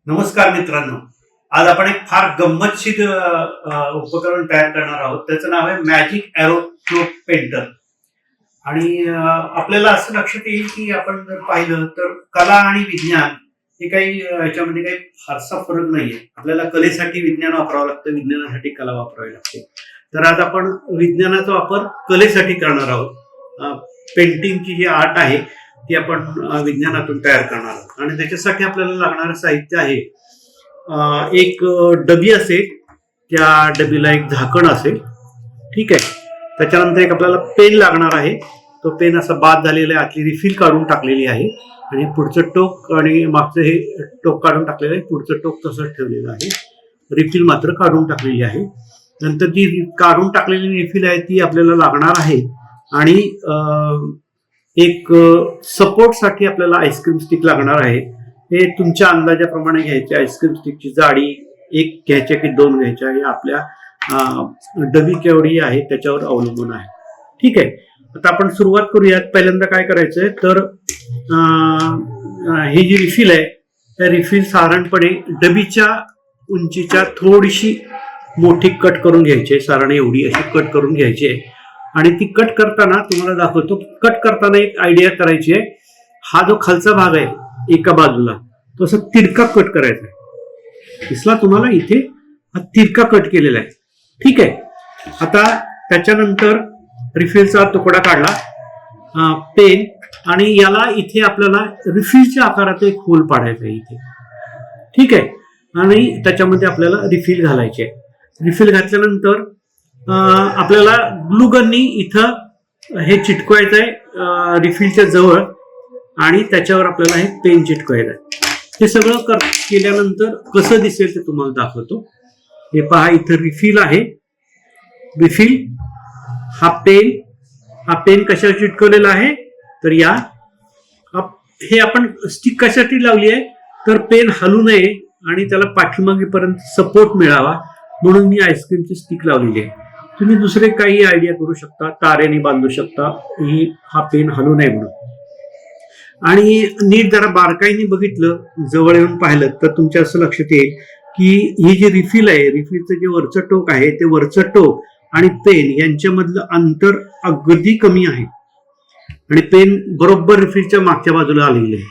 नमस्कार मित्रांनो, आज आपण एक फार गंमतशीर उपकरण तयार करणार आहोत. त्याचं नाव आहे मॅजिक एरो फ्लो पेंटर. आणि आपल्याला असं लक्षात येईल की आपण जर पाहिलं तर कला आणि विज्ञान हे काही याच्यामध्ये काही फारसा फरक नाहीये. आपल्याला कलेसाठी विज्ञान वापरावं लागतं, विज्ञानासाठी कला वापरावी लागते. तर आज आपण विज्ञानाचा वापर कलेसाठी करणार आहोत. पेंटिंगची जी आर्ट आहे ती आपण विज्ञानातून तयार करणार आहोत. आणि त्याच्यासाठी आपल्याला लागणारं साहित्य आहे एक डबी असेल, त्या डबीला एक झाकण असेल, ठीक आहे. त्याच्यानंतर एक आपल्याला पेन लागणार आहे. तो पेन असा बाद झालेला आहे, आतली रिफिल काढून टाकलेली आहे आणि पुढचं टोक आणि मागचं हे टोक काढून टाकलेलं आहे. पुढचं टोक तसंच ठेवलेलं आहे, रिफिल मात्र काढून टाकलेली आहे. नंतर जी काढून टाकलेली रिफिल आहे ती आपल्याला लागणार आहे. आणि एक सपोर्टसाठी आपल्याला आईस्क्रीम स्टिक लागणार आहे. हे तुमच्या अंदाजाप्रमाणे घ्यायचे. आईस्क्रीम स्टिकची जाडी एक घ्यायच्या की दोन घ्यायच्या हे आपल्या डबी केवढी आहे त्याच्यावर अवलंबून आहे, ठीक आहे. आता आपण सुरुवात करूयात. पहिल्यांदा काय करायचंय तर ही जी रिफिल आहे त्या रिफिल साधारणपणे डबीच्या उंचीच्या थोडीशी मोठी कट करून घ्यायची आहे. साधारण एवढी अशी कट करून घ्यायची आहे. आणि ती कट करताना तुम्हाला दाखवतो, कट करताना एक आयडिया करायची आहे. हा जो खालचा भाग आहे एका बाजूला तो असं तिरका कट करायचा आहे. दिसला तुम्हाला इथे हा तिरका कट केलेला आहे, ठीक आहे. आता त्याच्यानंतर रिफिलचा तुकडा काढला, पेन, आणि याला इथे आपल्याला रिफिलच्या आकारात एक होल पाडायचा आहे इथे, ठीक आहे. आणि त्याच्यामध्ये आपल्याला रिफिल घालायची आहे. रिफिल घातल्यानंतर आपल्याला ग्लूगननी इथं हे चिटकवायचं आहे रिफिलच्या जवळ, आणि त्याच्यावर आपल्याला हे पेन चिटकवायचं आहे. हे सगळं केल्यानंतर कसं दिसेल ते तुम्हाला दाखवतो. हे पहा, इथं रिफिल आहे, रिफिल, हा पेन कशावर चिटकवलेला आहे तर या हे आपण स्टिक कशासाठी लावली आहे तर पेन हलू नये आणि त्याला पाठीमागेपर्यंत सपोर्ट मिळावा म्हणून मी आईस्क्रीमची स्टिक लावलेली आहे. तुम्ही दुसरे काही आयडिया करू शकता, तारेने बांधू शकता हा पेन हलू नये म्हणून. आणि नीट जरा बारकाईने बघितलं, जवळ येऊन पाहिलं तर तुमच्या असं लक्षात येईल की ही जी रिफिल आहे, रिफिलचं जे वरचं टोक आहे ते वरचं टोक आणि पेन यांच्यामधलं अंतर अगदी कमी आहे. आणि पेन बरोबर रिफिलच्या मागच्या बाजूला आलेली आहे,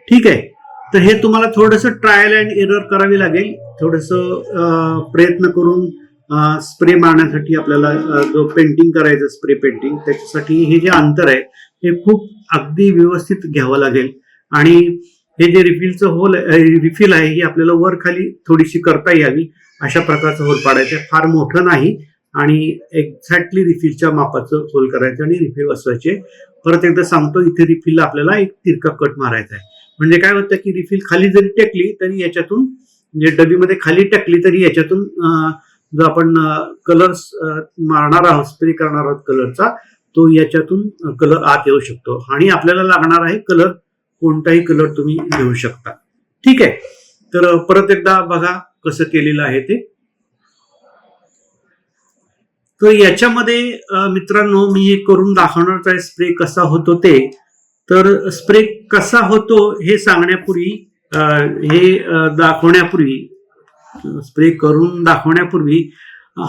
ठीक आहे. तर हे तुम्हाला थोडंसं ट्रायल अँड एरर करावी लागेल. थोडंसं प्रयत्न करून स्प्रे मारण्यासाठी आपल्याला जो पेंटिंग करायचं, स्प्रे पेंटिंग, त्याच्यासाठी हे जे अंतर आहे हे खूप अगदी व्यवस्थित घ्यावं लागेल. आणि हे जे रिफिल आहे ही आपल्याला वर खाली थोडीशी करता यावी अशा प्रकारचं होल पाडायचं आहे. फार मोठं नाही, आणि एक्झॅक्टली रिफिलच्या मापाचं होल करायचं आणि रिफिल बसवायचे. परत एकदा सांगतो, इथे रिफिलला आपल्याला एक तिरका कट मारायचा आहे. म्हणजे काय होतं की रिफिल खाली जरी टेकली तरी याच्यातून, म्हणजे डबीमध्ये खाली टेकली तरी याच्यातून जो आपण कलर मारणार आहोत, स्प्रे करणार आहोत कलरचा, तो याच्यातून कलर आत येऊ शकतो. आणि आपल्याला लागणार आहे कलर, कोणताही कलर तुम्ही घेऊ शकता, ठीक आहे. तर परत एकदा बघा कसं केलेलं आहे ते. तर याच्यामध्ये मित्रांनो मी हे करून दाखवणार आहे स्प्रे कसा होतो ते. तर स्प्रे कसा होतो हे सांगण्यापूर्वी, हे दाखवण्यापूर्वी, स्प्रे करून दाखवण्यापूर्वी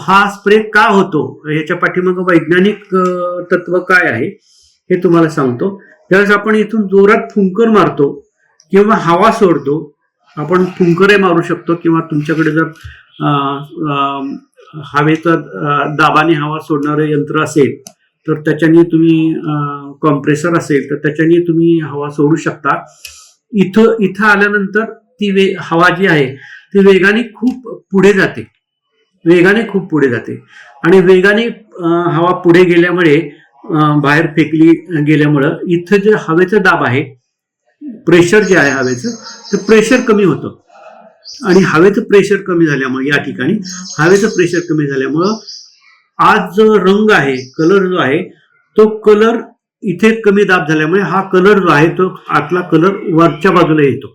हा स्प्रे का होतो याच्या पाठीमागे वैज्ञानिक तत्व काय आहे हे तुम्हाला सांगतो. त्यावेळेस आपण इथून जोरात फुंकर मारतो किंवा हवा सोडतो. आपण फुंकरे मारू शकतो, किंवा तुमच्याकडे जर हवेचं दाबाने हवा सोडणारे यंत्र असेल तर त्याच्याने तुम्ही, कॉम्प्रेसर असेल तर त्याच्याने तुम्ही हवा सोडू शकता. इथं आल्यानंतर ती हवा जी आहे ती वेगाने खूप पुढे जाते, आणि वेगाने हवा पुढे गेल्यामुळे, बाहेर फेकली गेल्यामुळं इथं जे हवेचं दाब आहे, प्रेशर जे आहे हवेचं, ते प्रेशर कमी होतं. आणि हवेचं प्रेशर कमी झाल्यामुळे, या ठिकाणी हवेचं प्रेशर कमी झाल्यामुळं आज जो रंग आहे, कलर जो आहे, तो कलर इथे कमी दाब झाल्यामुळे हा कलर जो आहे तो आतला कलर वरच्या बाजूला येतो.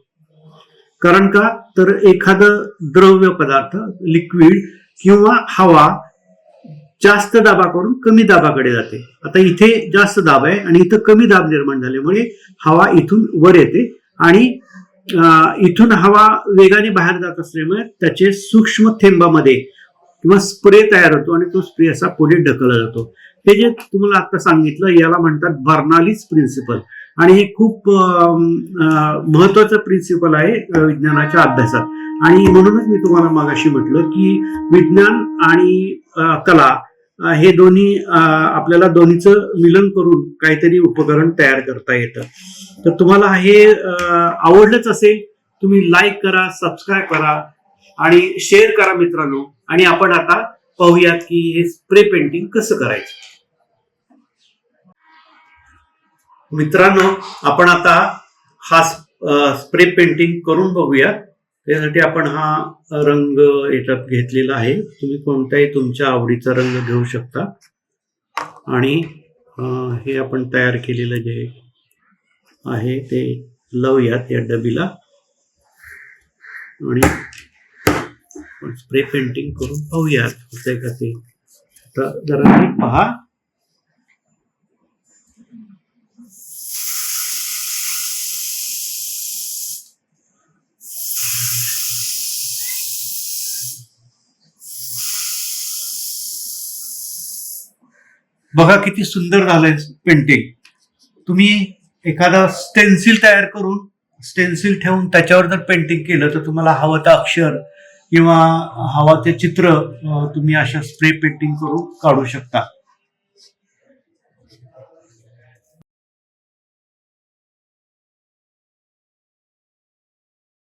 कारण का तर एखादं द्रव्य पदार्थ, लिक्विड किंवा हवा जास्त दाबाकडून कमी दाबाकडे जाते. आता इथे जास्त दाब आहे आणि इथं कमी दाब निर्माण झाल्यामुळे हवा इथून वर येते आणि इथून हवा वेगाने बाहेर जात असल्यामुळे त्याचे सूक्ष्म थेंबामध्ये किंवा स्प्रे तयार होतो आणि तो स्प्रे असा पुढे ढकलला जातो. हे जे तुम्हाला आता सांगितलं याला म्हणतात बर्नालीज प्रिन्सिपल आणि हे खूप महत्वाचं प्रिन्सिपल आहे विज्ञानाच्या अभ्यासात. आणि म्हणूनच मी तुम्हाला मागाशी म्हटलं की विज्ञान आणि कला हे दोन्ही आपल्याला दोन्हीचं मिलन करून काहीतरी उपकरण तयार करता येतं. तर तुम्हाला हे आवडलंच असेल, तुम्ही लाईक करा, सबस्क्राईब करा आणि शेअर करा मित्रांनो. आणि आपण आता पाहूयात की हे स्प्रे पेंटिंग कसं करायचं. मित्रांनो, आपण आता हा स्प्रे पेंटिंग करून बघूया. त्यासाठी आपण हा रंग याच्यात घेतलेला आहे. तुम्ही कोणताही तुमच्या आवडीचा रंग घेऊ शकता. आणि हे आपण तयार केलेलं जे आहे ते लावूयात या डबीला आणि स्प्रे पेंटिंग करून पाहूयात होतंय का ते. जरा पहा. बघा किती सुंदर झालंय पेंटिंग. तुम्ही एखादा स्टेन्सिल तयार करून स्टेन्सिल ठेवून त्याच्यावर जर पेंटिंग केलं तर तुम्हाला हवं ते अक्षर किंवा हवं ते चित्र तुम्ही अशा स्प्रे पेंटिंग करून काढू शकता.